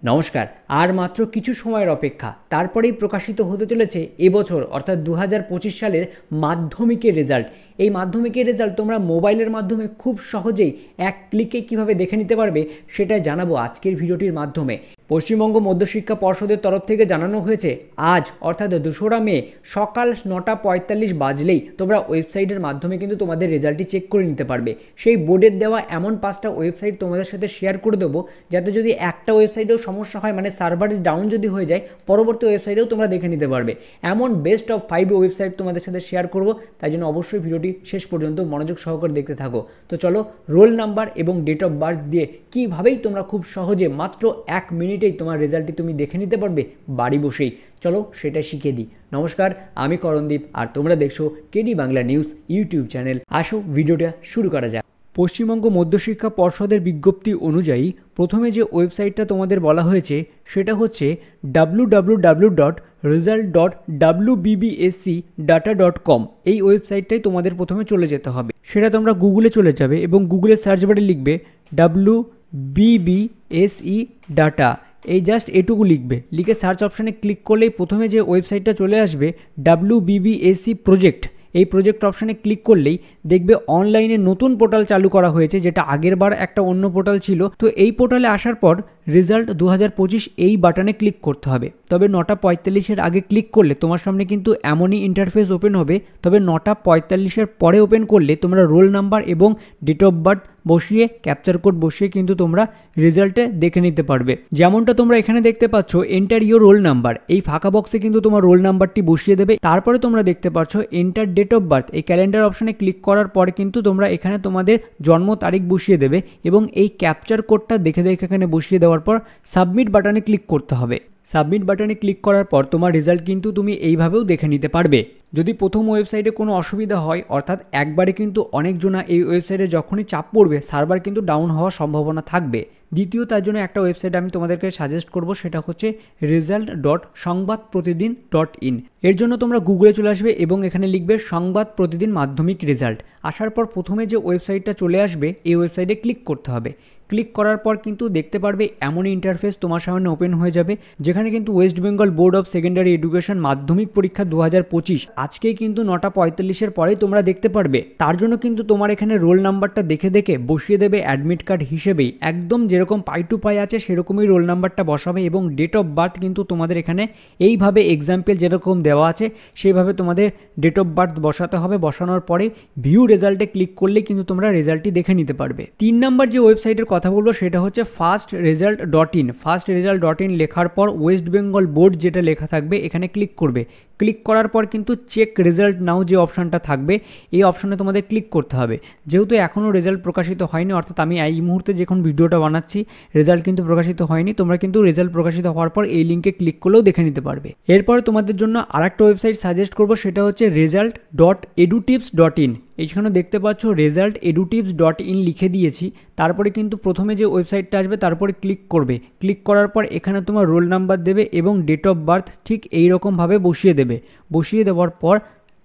নমস্কার। আর মাত্র কিছু সময়ের অপেক্ষা, তারপরেই প্রকাশিত হতে চলেছে এবছর অর্থাৎ 2025 সালের মাধ্যমিকের রেজাল্ট। এই মাধ্যমিকের রেজাল্ট তোমরা মোবাইলের মাধ্যমে খুব সহজেই এক ক্লিকে কিভাবে দেখে নিতে পারবে সেটাই জানাবো আজকের ভিডিওটির মাধ্যমে। পশ্চিমবঙ্গ মধ্যশিক্ষা পর্ষদের তরফ থেকে জানানো হয়েছে আজ অর্থাৎ 2রা মে সকাল 9:45 বাজলেই তোমরা ওয়েবসাইটের মাধ্যমে কিন্তু তোমাদের রেজাল্টটি চেক করে নিতে পারবে। সেই বোর্ডের দেওয়া এমন 5টা ওয়েবসাইট তোমাদের সাথে শেয়ার করে দেবো, যাতে যদি একটা ওয়েবসাইটেও সমস্যা হয়, মানে সার্ভারের ডাউন যদি হয়ে যায়, পরবর্তী ওয়েবসাইটেও তোমরা দেখে নিতে পারবে। এমন বেস্ট অফ 5 ওয়েবসাইট তোমাদের সাথে শেয়ার করব, তাই জন্য অবশ্যই ভিডিওটি শেষ পর্যন্ত মনোযোগ সহকারে দেখতে থাকো। তো চলো, রোল নাম্বার এবং ডেট অফ বার্থ দিয়ে কীভাবেই তোমরা খুব সহজে মাত্র 1 মিনিটেই তোমার রেজাল্টটি তুমি দেখে নিতে পারবে বাড়ি বসেই। চলো সেটা শিখিয়ে দিই। নমস্কার, আমি করণদীপ আর তোমরা দেখছো KD Bangla news YouTube channel. আসো ভিডিওটা শুরু করা যাক। পশ্চিমবঙ্গ মধ্যশিক্ষা পর্ষদের বিজ্ঞপ্তি অনুযায়ী প্রথমে যে ওয়েবসাইটটা তোমাদের বলা হয়েছে সেটা হচ্ছে www.result.wbbscdata.com। এই ওয়েবসাইটটাই তোমাদের প্রথমে চলে যেতে হবে। সেটা তোমরা গুগলে চলে যাবে এবং গুগলের সার্চ বারে লিখবে WBBSE ডাটা, এই জাস্ট এটুকু লিখবে। লিখে সার্চ অপশানে ক্লিক করলেই প্রথমে যে ওয়েবসাইটটা চলে আসবে WBBSE প্রজেক্ট। এই প্রজেক্ট অপশানে ক্লিক করলেই দেখবে অনলাইনে নতুন পোর্টাল চালু করা হয়েছে, যেটা আগের বার একটা অন্য পোর্টাল ছিল। তো এই পোর্টালে আসার পর রেজাল্ট 2025 এই বাটনে ক্লিক করতে হবে। তবে 9:45 আগে ক্লিক করলে তোমার সামনে কিন্তু এমনই ইন্টারফেস ওপেন হবে। তবে 9:45 পরে ওপেন করলে তোমরা রোল নাম্বার এবং ডেট অফ বার্থ বসিয়ে ক্যাপচার কোড বসিয়ে কিন্তু তোমরা রেজাল্টে দেখে নিতে পারবে। যেমনটা তোমরা এখানে দেখতে পাচ্ছ, এন্টার ইউর রোল নাম্বার, এই ফাঁকা বক্সে কিন্তু তোমার রোল নাম্বারটি বসিয়ে দেবে। তারপরে তোমরা দেখতে পাচ্ছ এন্টার ডেট অফ বার্থ, এই ক্যালেন্ডার অপশানে ক্লিক করার পরে কিন্তু তোমরা এখানে তোমাদের জন্ম তারিখ বসিয়ে দেবে এবং এই ক্যাপচার কোডটা দেখে এখানে বসিয়ে দেওয়ার পর সাবমিট বাটনে ক্লিক করতে হবে। সাবমিট বাটনে ক্লিক করার পর তোমার রেজাল্ট কিন্তু তুমি এইভাবেও দেখে নিতে পারবে। যদি প্রথম ওয়েবসাইটে কোনো অসুবিধা হয়, অর্থাৎ একবারে কিন্তু অনেকজনা এই ওয়েবসাইটে যখনই চাপ পড়বে সার্ভার কিন্তু ডাউন হওয়ার সম্ভাবনা থাকবে। দ্বিতীয়, তার জন্য একটা ওয়েবসাইট আমি তোমাদেরকে সাজেস্ট করব, সেটা হচ্ছে result.সংবাদপ্রতিদিন.in। এর জন্য তোমরা গুগলে চলে আসবে এবং এখানে লিখবে সংবাদ প্রতিদিন মাধ্যমিক রেজাল্ট। আসার পর প্রথমে যে ওয়েবসাইটটা চলে আসবে এই ওয়েবসাইটে ক্লিক করতে হবে। ক্লিক করার পর কিন্তু দেখতে পারবে এমনই ইন্টারফেস তোমার সামনে ওপেন হয়ে যাবে, যেখানে কিন্তু West Bengal board of secondary education মাধ্যমিক পরীক্ষা 2025 আজকেই কিন্তু 9:45 পরেই তোমরা দেখতে পারবে। তার জন্য কিন্তু তোমার এখানে রোল নাম্বারটা দেখে বসিয়ে দেবে অ্যাডমিট কার্ড হিসেবেই। একদম যেরকম পাই টু পাই আছে সেরকমই রোল নাম্বারটা বসাবে এবং ডেট অফ বার্থ কিন্তু তোমাদের এখানে এইভাবে এক্সাম্পল যেরকম দেওয়া আছে সেইভাবে তোমাদের ডেট অফ বার্থ বসাতে হবে। বসানোর পরে ভিউ রেজাল্টে ক্লিক করলে কিন্তু তোমরা রেজাল্টটি দেখে নিতে পারবে। 3 নম্বর যে ওয়েবসাইটের কথা বলবো সেটা হচ্ছে firstresult.in। firstresult.in লেখার পর ওয়েস্ট বেঙ্গল বোর্ড যেটা লেখা থাকবে এখানে ক্লিক করবে। ক্লিক করার পর কিন্তু চেক রেজাল্ট নাও যে অপশানটা থাকবে এই অপশানে তোমাদের ক্লিক করতে হবে। যেহেতু এখনও রেজাল্ট প্রকাশিত হয়নি, অর্থাৎ আমি এই মুহূর্তে যখন ভিডিওটা বানাচ্ছি রেজাল্ট কিন্তু প্রকাশিত হয়নি, তোমরা কিন্তু রেজাল্ট প্রকাশিত হওয়ার পর এই লিঙ্কে ক্লিক করলেও দেখে নিতে পারবে। এরপরে তোমাদের জন্য আরেকটা ওয়েবসাইট সাজেস্ট করবো, সেটা হচ্ছে result.edutips.in। এইখানে দেখতে পাচ্ছ result.edutips.in লিখে দিয়েছি। তারপরে কিন্তু প্রথমে যে ওয়েবসাইটটা আসবে তারপরে ক্লিক করবে। ক্লিক করার পর এখানে তোমার রোল নাম্বার দেবে এবং ডেট অফ বার্থ ঠিক এইরকমভাবে বসিয়ে দেবে। বসিয়ে দেওয়ার পর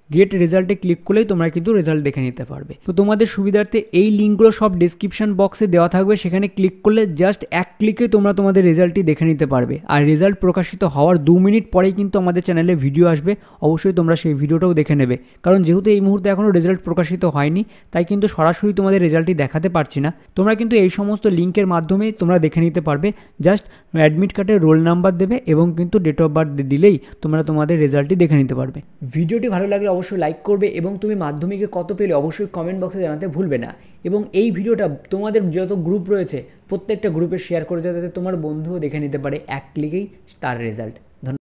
গেট রেজাল্টে ক্লিক করলেই তোমরা কিন্তু রেজাল্ট দেখে নিতে পারবে। তো তোমাদের সুবিধার্থে এই লিঙ্কগুলো সব ডেসক্রিপশন বক্সে দেওয়া থাকবে, সেখানে ক্লিক করলে জাস্ট এক ক্লিকে তোমরা তোমাদের রেজাল্টটি দেখে নিতে পারবে। আর রেজাল্ট প্রকাশিত হওয়ার 2 মিনিট পরেই কিন্তু আমাদের চ্যানেলে ভিডিও আসবে, অবশ্যই তোমরা সেই ভিডিওটাও দেখে নেবে। কারণ যেহেতু এই মুহূর্তে এখনও রেজাল্ট প্রকাশিত হয়নি, তাই কিন্তু সরাসরি তোমাদের রেজাল্টটি দেখাতে পারছি না। তোমরা কিন্তু এই সমস্ত লিঙ্কের মাধ্যমে তোমরা দেখে নিতে পারবে। জাস্ট অ্যাডমিট কার্ডের রোল নাম্বার দেবে এবং কিন্তু ডেট অফ বার্থ দিলেই তোমরা তোমাদের রেজাল্টটি দেখে নিতে পারবে। ভিডিওটি ভালো লাগলে অবশ্যই লাইক করবে এবং তুমি মাধ্যমিকে কত পেলে অবশ্যই কমেন্ট বক্সে জানাতে ভুলবে না। এবং এই ভিডিওটা তোমাদের যত গ্রুপ রয়েছে প্রত্যেকটা গ্রুপে শেয়ার করে দেবে, যাতে তোমার বন্ধুও দেখে নিতে পারে এক ক্লিকেই তার রেজাল্ট।